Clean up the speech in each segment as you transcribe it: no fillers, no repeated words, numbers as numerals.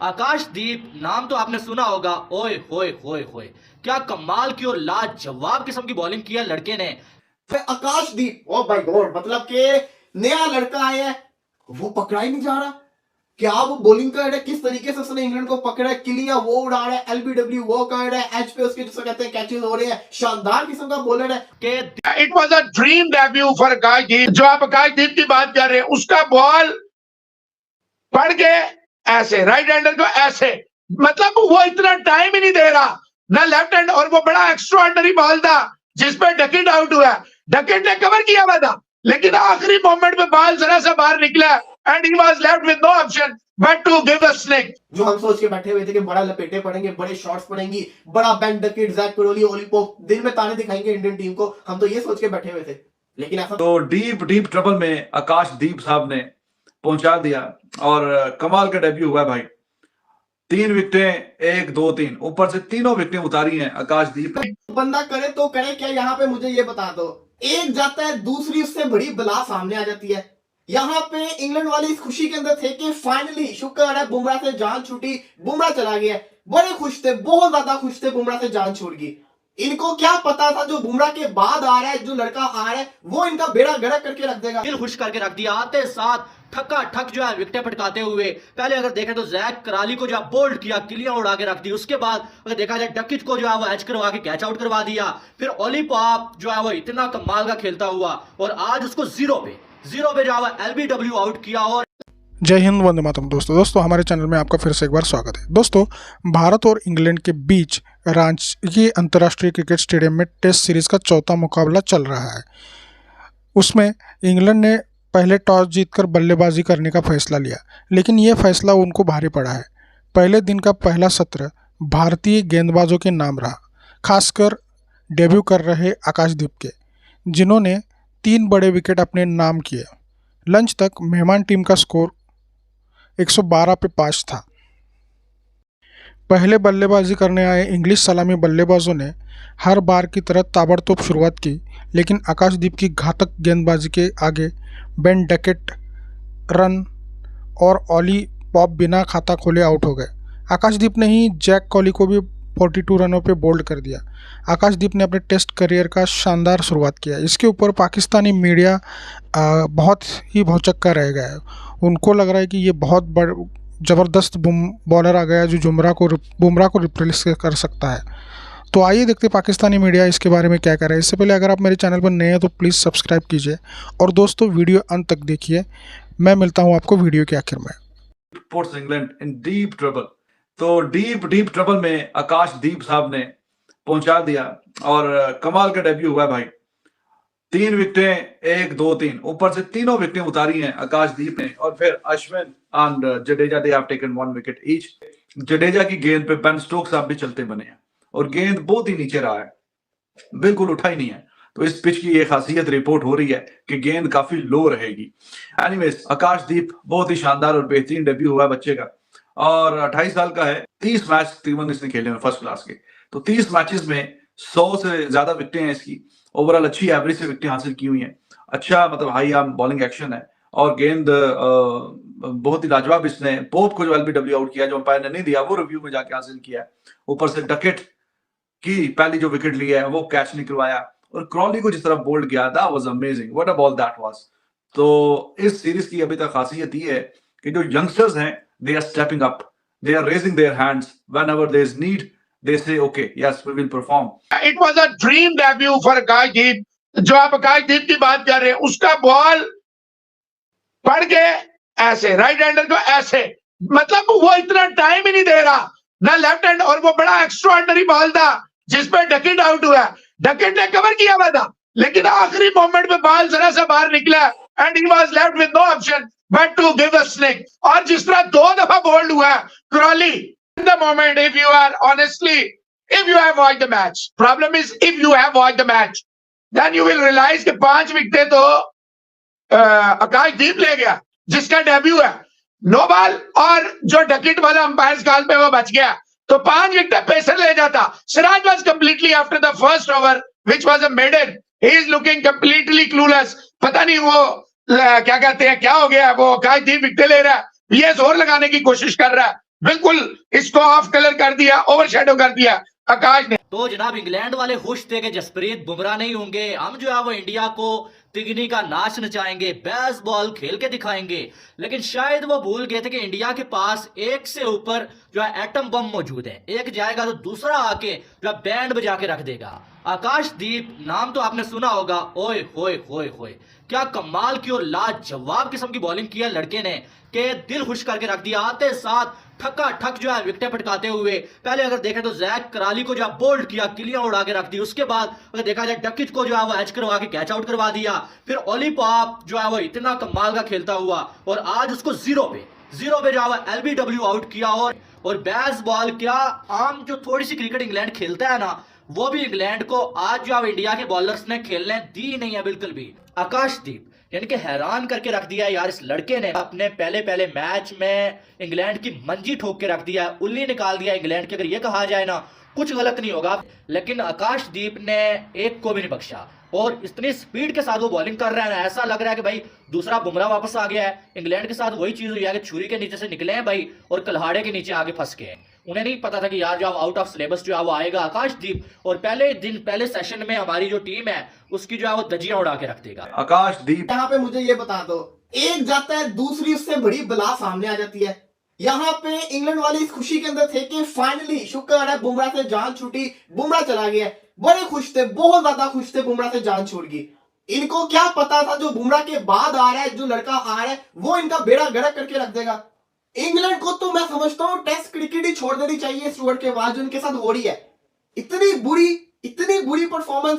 आकाशदीप नाम तो आपने सुना होगा। ओए होए होए होए, क्या कमाल की और लाजवाब किस्म की बॉलिंग की है लड़के ने। आकाशदीप, ओ भाई गॉड, मतलब कि नया लड़का आया है, वो पकड़ा ही नहीं जा रहा। क्या वो बॉलिंग कर रहा है, किस तरीके से उसने इंग्लैंड को पकड़ा है, क्लियर वो उड़ा रहा है, एलबीडब्ल्यू वो कर रहा है, एच पे उसके जिसे कहते हैं कैचेस हो रहे हैं, शानदार किस्म का बॉलर है। के it was a dream debut for Akashdeep. जो आप आकाशदीप की बात कर रहे हैं, उसका बॉल पड़ के ऐसे राइट हैंडर को ऐसे, मतलब वो इतना टाइम ही नहीं दे रहा ना लेफ्ट हैंड, और वो बड़ा एक्स्ट्रा ऑर्डिनरी बॉल था जिसपे डकेट आउट हुआ। डकेट ने कवर किया हुआ था, लेकिन आखिरी मोमेंट में बॉल जरा सा बाहर निकला and he was left with no option but to give a snick. जो हम सोच के बैठे हुए थे कि बड़ा लपेटे पड़ेंगे, बड़े शॉट्स पड़ेंगी, बड़ा Ben Duckett, Zak Crawley, Ollie Pope दिन में ताने दिखाएंगे इंडियन टीम को, हम तो ये सोच के बैठे हुए थे, लेकिन ऐसा तो डीप डीप ट्रबल में आकाशदीप साहब ने पहुंचा दिया और कमाल का डेब्यू हुआ भाई। 3 विकेटें, 1 2 3, ऊपर से तीनों विकेटें उतारी हैं आकाशदीप ने। बंदा करे तो करे क्या, यहाँ पे मुझे ये बता दो, एक जाता है दूसरी उससे बड़ी बला सामने आ जाती है। यहाँ पे इंग्लैंड वाले इस खुशी के अंदर थे कि फाइनली शुक्र है बुमराह से जान छूटी, बुमराह चला गया। बड़े खुश थे, बहुत ज्यादा खुश थे, बुमराह से जान छूट गई। इनको क्या पता था जो बुमराह के बाद आ रहा है, जो लड़का आ रहा है, वो इनका बेड़ा गर्क करके रख देगा। दिल खुश करके रख दिया। आते साथ ठक्का ठक जो है विकेटें पटकाते हुए, पहले अगर देखें तो जैक कराली को जो है बोल्ड किया, किलियां उड़ा के रख दी। उसके बाद अगर देखा जाए डकिट को जो है वो एच करवा के कैच आउट करवा दिया। फिर ओली पॉप जो है वो इतना कमाल का खेलता हुआ और आज उसको जीरो पे जो है वो एलबीडब्ल्यू आउट किया। और जय हिंद, वंदे मातरम। दोस्तों हमारे चैनल में आपका फिर से एक बार स्वागत है। दोस्तों, भारत और इंग्लैंड के बीच रांची अंतर्राष्ट्रीय क्रिकेट स्टेडियम में टेस्ट सीरीज का चौथा मुकाबला चल रहा है। उसमें इंग्लैंड ने पहले टॉस जीतकर बल्लेबाजी करने का फैसला लिया, लेकिन ये फैसला उनको भारी पड़ा है। पहले दिन का पहला सत्र भारतीय गेंदबाजों के नाम रहा, खासकर डेब्यू कर रहे आकाशदीप के, जिन्होंने 3 बड़े विकेट अपने नाम किए। लंच तक मेहमान टीम का स्कोर 112 पे 5 था। पहले बल्लेबाजी करने आए इंग्लिश सलामी बल्लेबाजों ने हर बार की तरह ताबड़तोड़ शुरुआत की, लेकिन आकाशदीप की घातक गेंदबाजी के आगे बेन डकेट रन और ओली पॉप बिना खाता खोले आउट हो गए। आकाशदीप ने ही जैक कोहली को भी 42 रनों पे बोल्ड कर दिया। आकाशदीप ने अपने टेस्ट करियर का शानदार शुरुआत किया। इसके ऊपर पाकिस्तानी मीडिया बहुत ही भौचक्का रह गया है। उनको लग रहा है कि ये बहुत ज़बरदस्त बॉलर आ गया जो बुमराह को रिप्लेस कर सकता है। तो आइए देखते पाकिस्तानी मीडिया इसके बारे में क्या कह रहा है। इससे पहले अगर आप मेरे चैनल पर नए हैं तो प्लीज़ सब्सक्राइब कीजिए और दोस्तों वीडियो अंत तक देखिए। मैं मिलता हूँ आपको वीडियो के आखिर में। Puts England in deep trouble. तो डीप डीप ट्रबल में आकाशदीप साहब ने पहुंचा दिया और कमाल का डेब्यू हुआ भाई। 3 विकेटें, 1 2 3, ऊपर से तीनों विकेटें उतारी हैं आकाशदीप ने। और फिर Ashwin and Jadeja, they have taken 1 wicket each. Jadeja की गेंद पे बेन स्टोक्स साहब भी चलते बने हैं और गेंद बहुत ही नीचे रहा है, बिल्कुल उठा ही नहीं है। तो इस पिच की ये खासियत रिपोर्ट हो रही है कि गेंद काफी लो रहेगी। एनीवेज, आकाशदीप बहुत ही शानदार और बेहतरीन डेब्यू हुआ बच्चे का और 28 साल का है। 30 मैच तकरीबन इसने खेले हैं फर्स्ट क्लास के। तो 30 मैचेस में 100 से ज्यादा विकेटें हैं इसकी। ओवरऑल अच्छी एवरेज से विकेटें हासिल की हुई हैं। अच्छा, मतलब हाई आर्म बॉलिंग एक्शन है और गेंद बहुत ही लाजवाब। इसने पोप को जो एलबीडब्ल्यू आउट किया, जो अंपायर ने नहीं दिया, वो रिव्यू में जाके हासिल किया है। ऊपर से डकेट की पहली जो विकेट ली है वो कैच निकलवाया और क्रॉली को जिस तरह बोल्ड किया, that was amazing, what a ball that was. तो इस सीरीज की अभी तक खासियत ये है कि जो यंगस्टर्स हैं, they are stepping up, they are raising their hands whenever there is need, they say okay yes we will perform. It was a dream debut for Akashdeep. जो आप आकाशदीप की बात कर रहे हैं, उसका बॉल पड़ के ऐसे राइट हैंडर को ऐसे, मतलब वो इतना टाइम ही नहीं दे रहा ना लेफ्ट हैंड, और वो बड़ा एक्स्ट्रा ऑर्डिनरी बॉल था जिसपे डकेट आउट हुआ। डकेट ने कवर किया हुआ था, लेकिन आखिरी मोमेंट में बॉल जरा सा बाहर निकला and he was left with no option but to give a snick. और जिस तरह 2 दफा बोल्ड हुआ Crawley, in the moment, if you are honestly, if you have watched the match, problem is if you have watched the match, then you will realize कि 5 विकेटें तो आकाशदीप ले गया जिसका डेब्यू है। नो बॉल और जो डकेट वाला अंपायर कॉल पे वो बच गया, तो 5 विकेट पेसर ले जाता। Siraj was completely after the first over which was a maiden, he is looking completely clueless. पता नहीं वो क्या कहते हैं, क्या हो गया, वो आकाशदीप विकेट ले रहा है, ये जोर लगाने की कोशिश कर रहा है, बिल्कुल इसको ऑफ कलर कर दिया, ओवर शेडो कर दिया आकाश ने। तो जनाब इंग्लैंड वाले खुश थे कि जसप्रीत बुमराह नहीं होंगे, हम जो है वो इंडिया को तिगनी का नाच नचाएंगे, बेसबॉल खेल के दिखाएंगे। लेकिन शायद वो भूल गए थे कि इंडिया के पास एक से ऊपर जो है एटम बम मौजूद है, एक जाएगा तो दूसरा आके जो है बैंड बजा के रख देगा। आकाशदीप नाम तो आपने सुना होगा, ओए होए होए होए, क्या कमाल की और लाजवाब किस्म की बॉलिंग की है लड़के ने कि दिल खुश करके रख दिया। आते साथ ठक्का ठक जो है विकेटें पटकाते हुए, पहले अगर देखें तो जैक कराली को जो है बोल्ड किया, किलियां उड़ा के रख दी। उसके बाद अगर देखा जाए डकिच को जो है वो एच करवा के कैच आउट करवा दिया। फिर ओली पॉप जो है वो इतना कमाल का खेलता हुआ और आज उसको जीरो पे जो है वो एलबीडब्ल्यू आउट किया। और बेसबॉल क्या आम जो थोड़ी सी क्रिकेट इंग्लैंड खेलता है ना, वो भी इंग्लैंड को आज जो इंडिया के बॉलर्स ने खेलने दी नहीं है बिल्कुल भी। आकाशदीप यानी कि हैरान करके रख दिया यार इस लड़के ने। अपने पहले मैच में इंग्लैंड की मंजी ठोक के रख दिया, उल्ली निकाल दिया इंग्लैंड की। अगर ये कहा जाए ना कुछ गलत नहीं होगा, लेकिन आकाशदीप ने एक को भी नहीं बख्शा और इतनी स्पीड के साथ वो बॉलिंग कर रहा है ना, ऐसा लग रहा है कि भाई दूसरा बुमराह वापस आ गया है। इंग्लैंड के साथ वही चीज हुई है कि छुरी के नीचे से निकले हैं भाई और कल्हाड़े के नीचे आगे फंस गए। उन्हें नहीं पता था कि यार जो आउट ऑफ सिलेबस जो है वो आएगा आकाशदीप और पहले सेशन में हमारी जो टीम है उसकी जो है वो दजियां उड़ा के रख देगा। आकाशदीप यहाँ पे मुझे ये बता दो, एक जाता है दूसरी उससे बड़ी बला सामने आ जाती है। यहाँ पे इंग्लैंड वाले इस खुशी के अंदर थे कि फाइनली शुक्र है बुमराह से जान छूटी, बुमराह चला गया। बड़े खुश थे, बहुत ज्यादा खुश थे बुमराह से जान छूट गई। इनको क्या पता था जो बुमराह के बाद आ रहा है, जो लड़का आ रहा है वो इनका बेड़ा गर्क करके रख देगा। इंग्लैंड को तो मैं समझता हूं टेस्ट क्रिकेट ही छोड़ देनी चाहिए स्टुअर्ट के बाद जो इनके साथ हो रही है। इतनी बुरी परफॉर्मेंस।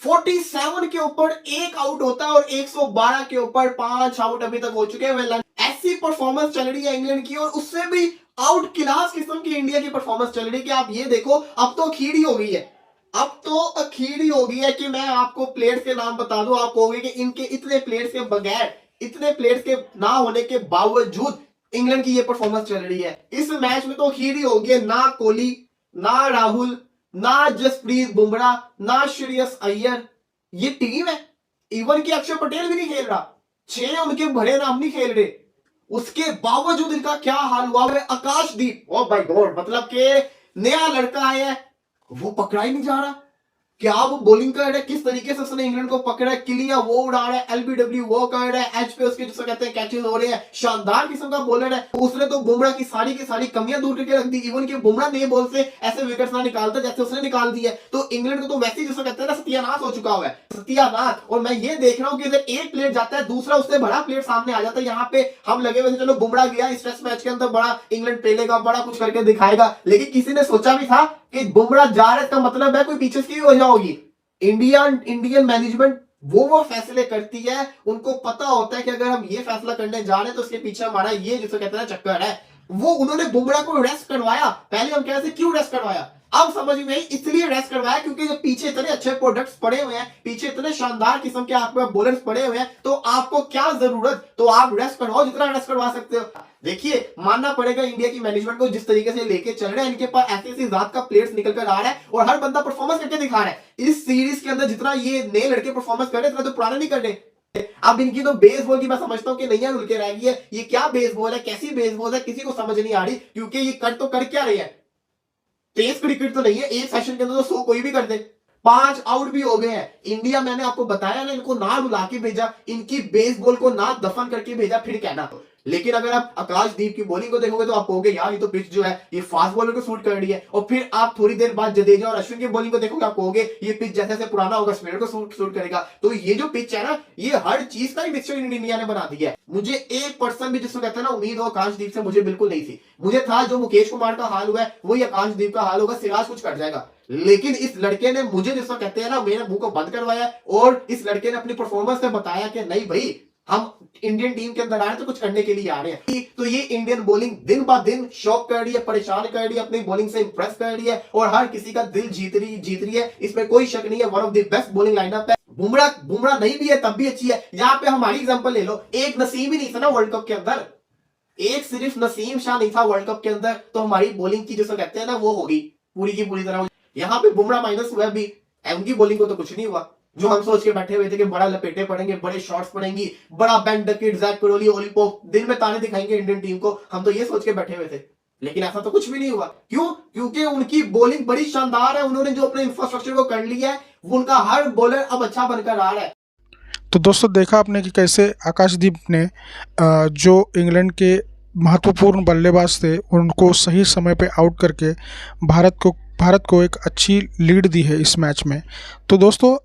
47 के ऊपर एक आउट होता है और 112 के ऊपर 5 आउट अभी तक हो चुके हैं। ऐसी परफॉर्मेंस चल रही है इंग्लैंड की और उससे भी आउट क्लास किस्म की इंडिया की परफॉर्मेंस चल रही है कि आप ये देखो अब तो अखीड़ी हो गई है। अब तो अखीड़ी हो गई है कि मैं आपको प्लेयर्स के नाम बता दूं, आप कहोगे कि इनके इतने प्लेयर्स के बगैर, इतने प्लेयर्स के ना होने के बावजूद इंग्लैंड की ये परफॉर्मेंस चल रही है। इस मैच में तो अखीड़ी हो गई है। ना कोहली, ना राहुल, ना जसप्रीत बुमराह, ना श्रेयस अय्यर, ये टीम है। इवन कि अक्षर पटेल भी नहीं खेल रहा, 6 उनके बड़े नाम नहीं खेल रहे, उसके बावजूद इनका क्या हाल हुआ है। आकाशदीप, ओ भाई गॉड, मतलब के नया लड़का आया है, वो पकड़ा ही नहीं जा रहा। क्या वो बॉलिंग कर रहा है, किस तरीके से उसने इंग्लैंड को पकड़ा है, किलियां वो उड़ा रहा है, एलबीडब्ल्यू वो कर रहा है, एच पे उसके जिसको कहते हैं कैचेस हो रहे हैं, शानदार किस्म का बॉलर है। उसने तो बुमराह की सारी कमियां दूर करके रख दी। इवन कि बुमराह नए बॉल से ऐसे विकेट्स ना निकालता जैसे उसने निकाल दिया। तो इंग्लैंड को तो वैसे ही जिसको कहते हैं ना सत्यानाश हो चुका हुआ है, सत्यानाश। और मैं ये देख रहा हूं कि इधर एक प्लेयर जाता है, दूसरा उससे बड़ा प्लेयर सामने आ जाता है। यहाँ पे हम लगे हुए थे चलो बुमराह गया इस टेस्ट मैच के अंदर, बड़ा इंग्लैंड पेलेगा, बड़ा कुछ करके दिखाएगा, लेकिन किसी ने सोचा भी था कि बुमराह जा रहा है इसका मतलब है कोई पीछे की वजह होगी। इंडियन मैनेजमेंट वो फैसले करती है, उनको पता होता है कि अगर हम ये फैसला करने जा रहे हैं तो उसके पीछे हमारा ये जिसे कहते हैं चक्कर है। वो उन्होंने बुमराह को रेस्ट करवाया। पहले हम कह रहे थे क्यों रेस्ट करवाया, अब समझ में इसलिए रेस्ट करवाया क्योंकि जब पीछे इतने अच्छे प्रोडक्ट्स पड़े हुए हैं, पीछे इतने शानदार किस्म के आपके बॉलर्स पड़े हुए हैं, तो आपको क्या जरूरत, तो आप रेस्ट करवाओ जितना रेस्ट करवा सकते हो। देखिए मानना पड़ेगा इंडिया की मैनेजमेंट को, जिस तरीके से लेके चल रहे हैं, इनके पास ऐसी जात का प्लेयर्स निकल कर आ रहा है और हर बंदा परफॉर्मेंस करके दिखा रहा है। इस सीरीज के अंदर जितना ये नए लड़के परफॉर्मेंस कर रहे हैं, इतना तो पुराने नहीं कर रहे। अब इनकी तो बेसबॉल की मैं समझता हूं कि नैया रुल के रह गई है। ये क्या बेसबॉल है, कैसी बेसबॉल है, किसी को समझ नहीं आ रही, क्योंकि ये कर तो कर क्या रही है, टेस्ट क्रिकेट तो नहीं है। एक सेशन के अंदर तो 100 कोई भी कर दे। 5 आउट भी हो गए हैं। इंडिया, मैंने आपको बताया ना, इनको ना रुला के भेजा, इनकी बेसबॉल को ना दफन करके भेजा, फिर कहना। लेकिन अगर आप आकाशदीप की बॉलिंग को देखोगे तो आप कहोगे यार ये तो पिच जो है ये फास्ट बॉलर को सूट कर रही है। और फिर आप थोड़ी देर बाद जडेजा और अश्विन की बॉलिंग को देखोगे, आप कहोगे ये पिच जैसे जैसे पुराना होगा स्पिनर को सूट करेगा। तो ये जो पिच है ना, ये हर चीज का ही मिक्सचर इंडिया ने बना दिया है। मुझे 1% भी जिसको कहते हैं ना उम्मीद हो आकाशदीप से, मुझे बिल्कुल नहीं थी। मुझे था जो मुकेश कुमार का हाल हुआ है वही आकाशदीप का हाल होगा, सिराज कुछ कर जाएगा। लेकिन इस लड़के ने मुझे जिसको कहते हैं ना मेरे मुंह को बंद करवाया, और इस लड़के ने अपनी परफॉर्मेंस से बताया कि नहीं भाई हम इंडियन टीम के अंदर आ रहे हैं तो कुछ करने के लिए आ रहे हैं। तो ये इंडियन बॉलिंग दिन ब दिन शॉक कर रही है, परेशान कर रही है, अपनी बॉलिंग से इंप्रेस कर रही है और हर किसी का दिल जीत रही है। इसमें कोई शक नहीं है, one of the best bowling lineup है। बुमराह नहीं भी है तब भी अच्छी है। यहाँ पे हमारी एग्जांपल ले लो, एक नसीम ही नहीं था ना वर्ल्ड कप के अंदर, एक सिर्फ नसीम शाह नहीं था वर्ल्ड कप के अंदर, तो हमारी बॉलिंग की जिसे कहते हैं ना वो होगी पूरी की पूरी तरह। यहाँ पे बुमराह माइनस हुआ भी, उनकी बॉलिंग को तो कुछ नहीं हुआ। जो हम सोच के बैठे हुए थे कि बड़ा लपेटे पड़ेंगे, बड़े शॉट्स पड़ेंगी, बड़ा Ben Duckett, Zak Crawley, Ollie Pope दिन में ताने दिखाएंगे इंडियन टीम को, हम तो ये सोच के बैठे हुए थे। लेकिन ऐसा तो कुछ भी नहीं हुआ। क्यों? क्योंकि उनकी बॉलिंग बड़ी शानदार है, उन्होंने जो अपने इंफ्रास्ट्रक्चर को कर लिया है, वो उनका हर बॉलर अब अच्छा बनकर आ रहा है। तो दोस्तों देखा आपने कि कैसे आकाशदीप ने जो इंग्लैंड के महत्वपूर्ण बल्लेबाज थे उनको सही समय पे आउट करके भारत को एक अच्छी लीड दी है इस मैच में। तो दोस्तों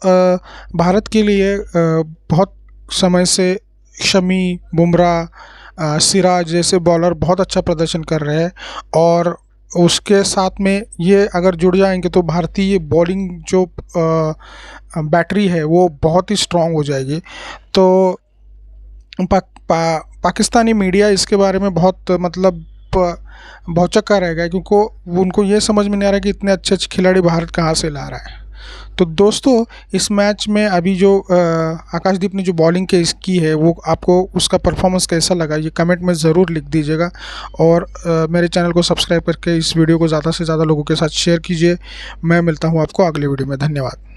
भारत के लिए बहुत समय से शमी, बुमराह, सिराज जैसे बॉलर बहुत अच्छा प्रदर्शन कर रहे हैं और उसके साथ में ये अगर जुड़ जाएंगे तो भारतीय बॉलिंग जो बैटरी है वो बहुत ही स्ट्रॉन्ग हो जाएगी। तो पाकिस्तानी मीडिया इसके बारे में बहुत मतलब भौचक्का रह गया, क्योंकि उनको ये समझ में नहीं आ रहा कि इतने अच्छे अच्छे खिलाड़ी भारत कहाँ से ला रहा है। तो दोस्तों इस मैच में अभी जो आकाशदीप ने जो बॉलिंग की है वो आपको उसका परफॉर्मेंस कैसा लगा ये कमेंट में ज़रूर लिख दीजिएगा और मेरे चैनल को सब्सक्राइब करके इस वीडियो को ज़्यादा से ज़्यादा लोगों के साथ शेयर कीजिए। मैं मिलता हूँ आपको अगले वीडियो में। धन्यवाद।